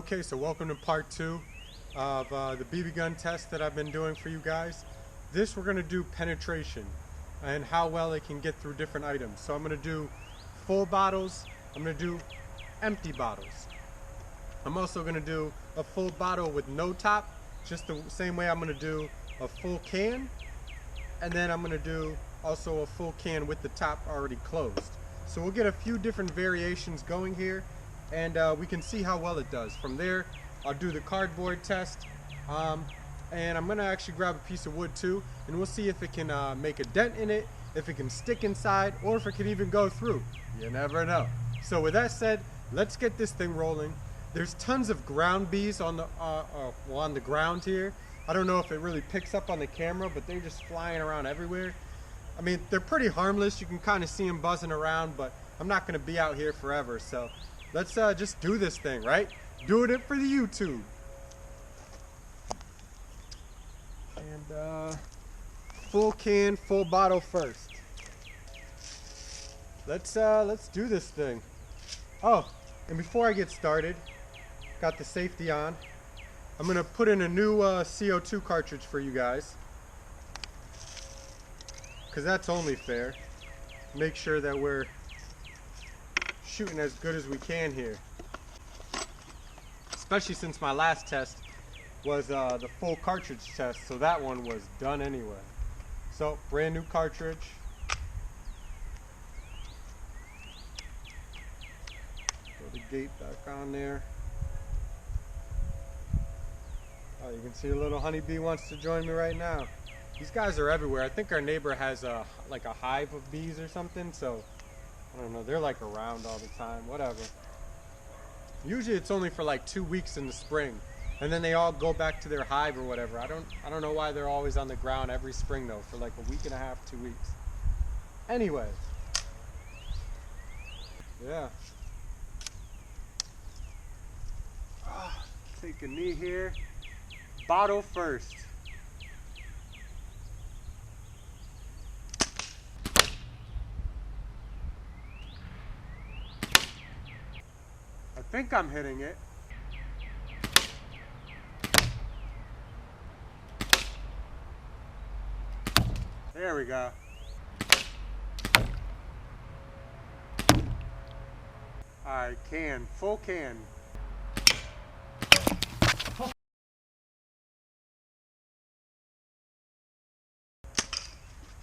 Okay, so welcome to part 2 of the BB gun test that I've been doing for you guys. This we're going to do penetration and how well it can get through different items. So I'm going to do full bottles, I'm going to do empty bottles. I'm also going to do a full bottle with no top, just the same way I'm going to do a full can. And then I'm going to do also a full can with the top already closed. So we'll get a few different variations going here, and we can see how well it does. From there, I'll do the cardboard test, and I'm gonna actually grab a piece of wood too, and we'll see if it can make a dent in it, if it can stick inside, or if it can even go through. You never know. So with that said, let's get this thing rolling. There's tons of ground bees on the ground here. I don't know if it really picks up on the camera, but they're just flying around everywhere. I mean, they're pretty harmless. You can kind of see them buzzing around, but I'm not going to be out here forever. So let's just do this thing, right? Doing it for the YouTube. And full can, full bottle first. Let's do this thing. Oh, and before I get started, got the safety on. I'm going to put in a new CO2 cartridge for you guys, because that's only fair. Make sure that we're shooting as good as we can here. Especially since my last test was the full cartridge test, so that one was done anyway. So, brand new cartridge. Throw the gate back on there. Oh, you can see a little honeybee wants to join me right now. These guys are everywhere. I think our neighbor has like a hive of bees or something, so I don't know, they're like around all the time, whatever. Usually it's only for like 2 weeks in the spring, and then they all go back to their hive or whatever. I don't know why they're always on the ground every spring though, for like a week and a half, 2 weeks. Anyway. Yeah. Take a knee here. Bottle first. I think I'm hitting it. There we go. Alright, can. Full can.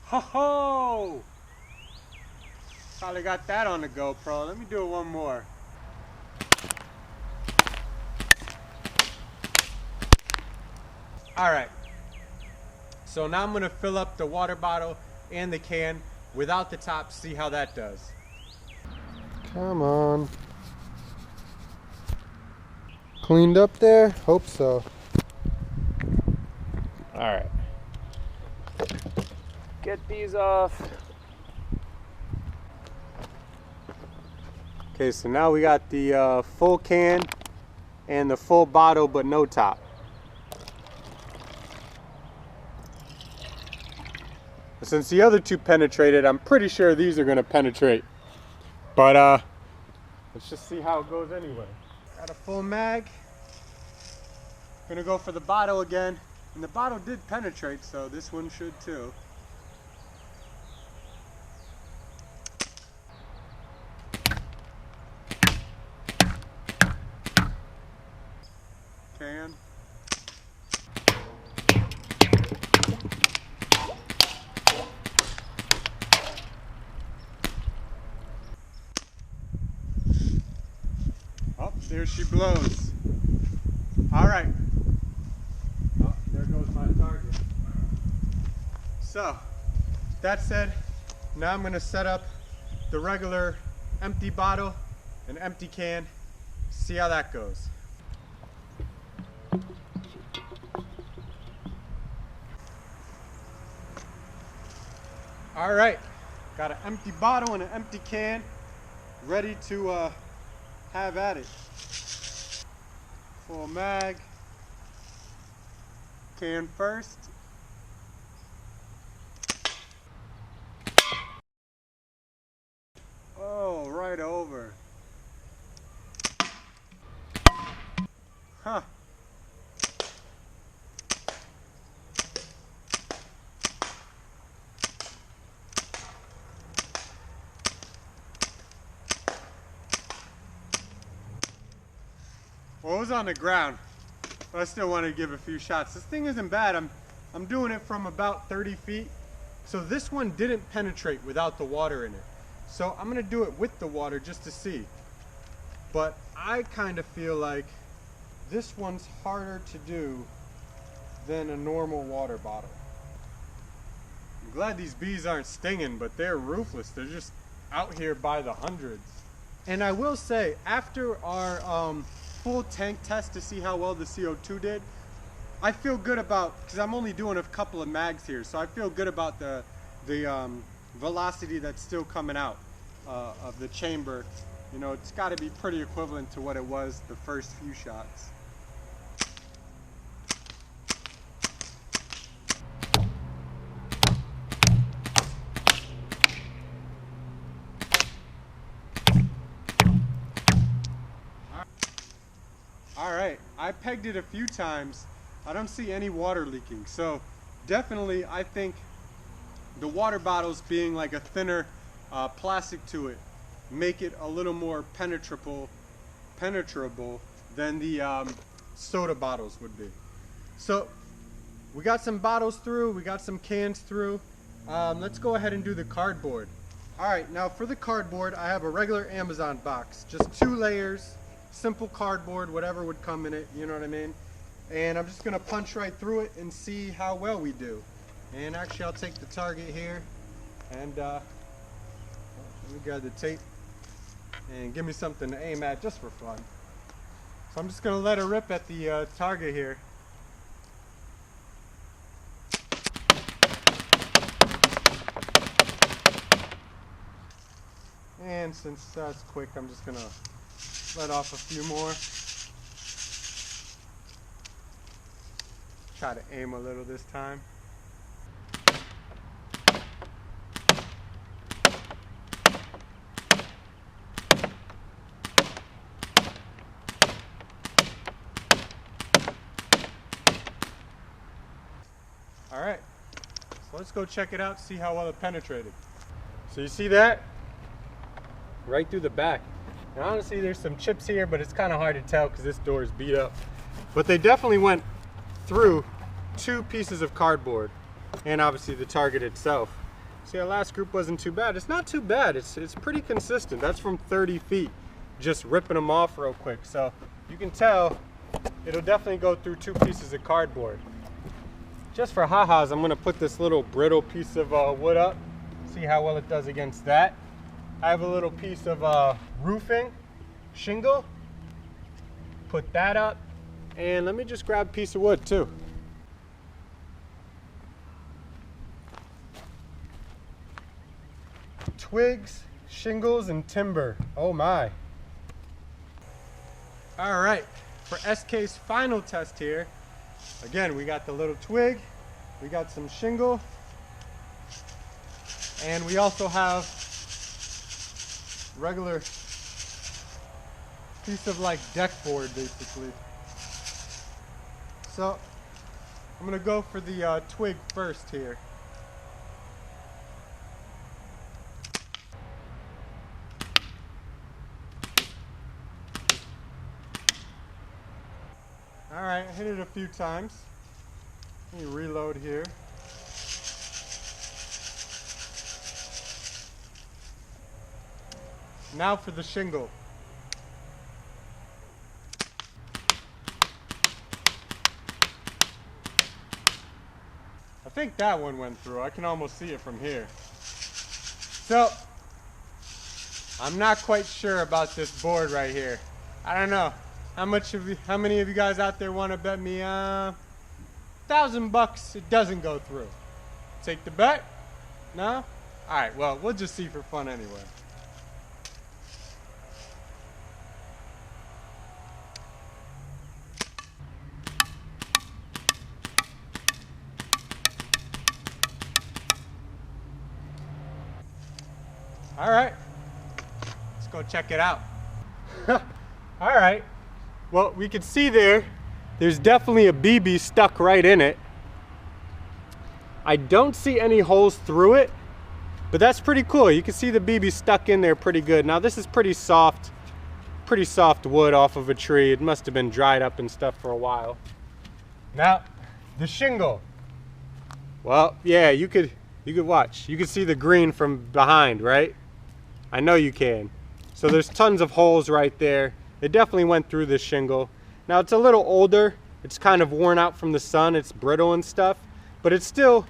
Ho ho! Probably got that on the GoPro. Let me do it one more. Alright, so now I'm going to fill up the water bottle and the can without the top, see how that does. Come on. Cleaned up there? Hope so. Alright. Get these off. Okay, so now we got the full can and the full bottle but no top. Since the other two penetrated, I'm pretty sure these are going to penetrate. But let's just see how it goes anyway. Got a full mag. Gonna go for the bottle again. And the bottle did penetrate, so this one should too. Can. Oh, there she blows. All right. Oh, there goes my target. So, that said, now I'm going to set up the regular empty bottle and empty can. See how that goes. All right, got an empty bottle and an empty can ready to have at it. Full mag. Can first. Oh, right over. Huh. Well, it was on the ground, but I still want to give a few shots. This thing isn't bad. I'm doing it from about 30 feet. So this one didn't penetrate without the water in it. So I'm gonna do it with the water just to see. But I kind of feel like this one's harder to do than a normal water bottle. I'm glad these bees aren't stinging, but they're ruthless. They're just out here by the hundreds. And I will say, after our full tank test to see how well the CO2 did, I feel good about, because I'm only doing a couple of mags here, so I feel good about the velocity that's still coming out of the chamber. You know, it's got to be pretty equivalent to what it was the first few shots. All right, I pegged it a few times. I don't see any water leaking. So definitely I think the water bottles being like a thinner plastic to it make it a little more penetrable than the soda bottles would be. So we got some bottles through, we got some cans through. Let's go ahead and do the cardboard. All right, now for the cardboard, I have a regular Amazon box, just 2 layers, simple cardboard, whatever would come in it, you know what I mean? And I'm just gonna punch right through it and see how well we do. And actually I'll take the target here and let me grab the tape and give me something to aim at just for fun. So I'm just gonna let her rip at the target here. And since that's quick, I'm just gonna let off a few more. Try to aim a little this time. All right, so let's go check it out, see how well it penetrated. So you see that? Right through the back. And honestly, there's some chips here, but it's kind of hard to tell because this door is beat up. But they definitely went through 2 pieces of cardboard and obviously the target itself. See, our last group wasn't too bad. It's not too bad. It's pretty consistent. That's from 30 feet, just ripping them off real quick. So you can tell it'll definitely go through 2 pieces of cardboard. Just for ha-has, I'm gonna put this little brittle piece of wood up, see how well it does against that. I have a little piece of roofing shingle, put that up. And let me just grab a piece of wood too. Twigs, shingles, and timber. Oh my. All right, for SK's final test here, again, we got the little twig, we got some shingle, and we also have regular piece of like deck board basically. So I'm gonna go for the twig first here. All right, I hit it a few times. Let me reload here. Now for the shingle. I think that one went through. I can almost see it from here. So, I'm not quite sure about this board right here. I don't know. How many of you guys out there want to bet me $1,000 it doesn't go through? Take the bet? No? Alright, well, we'll just see for fun anyway. All right, let's go check it out. All right, well, we can see there there's definitely a BB stuck right in it. I don't see any holes through it, but that's pretty cool. You can see the BB stuck in there pretty good. Now this is pretty soft wood off of a tree. It must have been dried up and stuff for a while. Now, the shingle. Well, yeah, you could watch. You could see the green from behind, right? I know you can. So there's tons of holes right there. It definitely went through this shingle. Now it's a little older. It's kind of worn out from the sun. It's brittle and stuff, but it's still,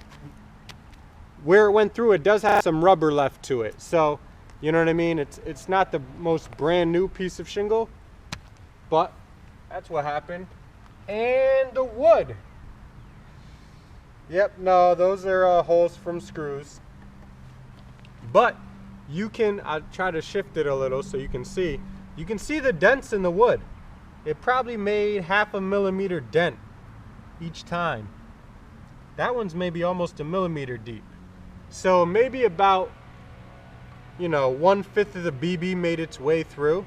where it went through, it does have some rubber left to it. So, you know what I mean? It's not the most brand new piece of shingle, but that's what happened. And the wood. Yep, no, those are holes from screws. But you can, I'll try to shift it a little so you can see the dents in the wood. It probably made 0.5 millimeter dent each time. That one's maybe almost 1 millimeter deep. So maybe about, 1/5 of the BB made its way through.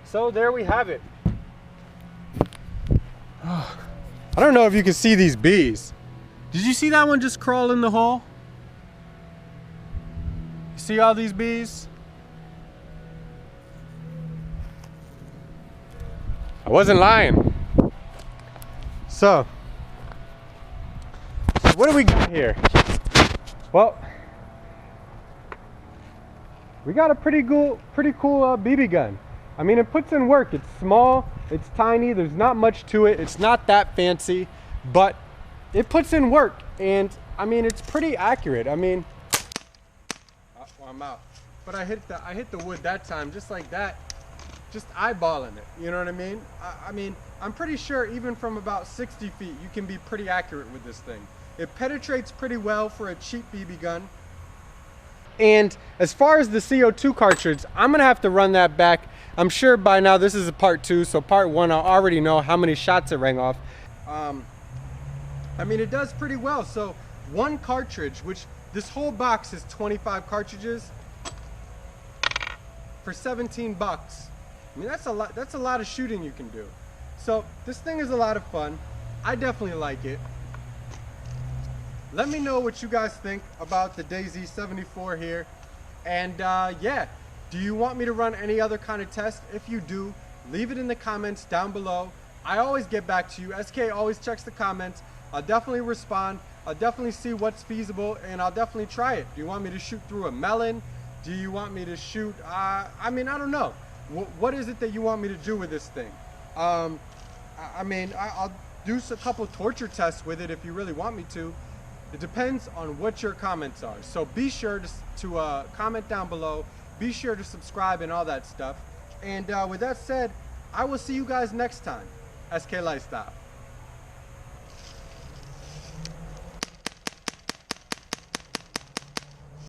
So there we have it. I don't know if you can see these bees. Did you see that one just crawl in the hole? See all these bees? I wasn't lying. So what do we got here? Well, we got a pretty cool BB gun. I mean, it puts in work. It's small, it's tiny, there's not much to it. It's not that fancy, but it puts in work. And I mean, it's pretty accurate. I mean, I'm out. But I hit the wood that time, just like that, just eyeballing it. You know what I mean? I mean, I'm pretty sure even from about 60 feet, you can be pretty accurate with this thing. It penetrates pretty well for a cheap BB gun. And as far as the CO2 cartridge, I'm gonna have to run that back. I'm sure by now this is a part 2, so part 1 I already know how many shots it rang off. I mean, it does pretty well. So one cartridge, which this whole box is 25 cartridges for 17 bucks. I mean, that's a lot of shooting you can do. So this thing is a lot of fun. I definitely like it. Let me know what you guys think about the DayZ 74 here. And yeah, do you want me to run any other kind of test? If you do, leave it in the comments down below. I always get back to you. SK always checks the comments. I'll definitely respond. I'll definitely see what's feasible, and I'll definitely try it. Do you want me to shoot through a melon? Do you want me to shoot, I mean, I don't know. What is it that you want me to do with this thing? I mean, I'll do a couple torture tests with it if you really want me to. It depends on what your comments are. So be sure to comment down below. Be sure to subscribe and all that stuff. And with that said, I will see you guys next time. SK Lifestyle.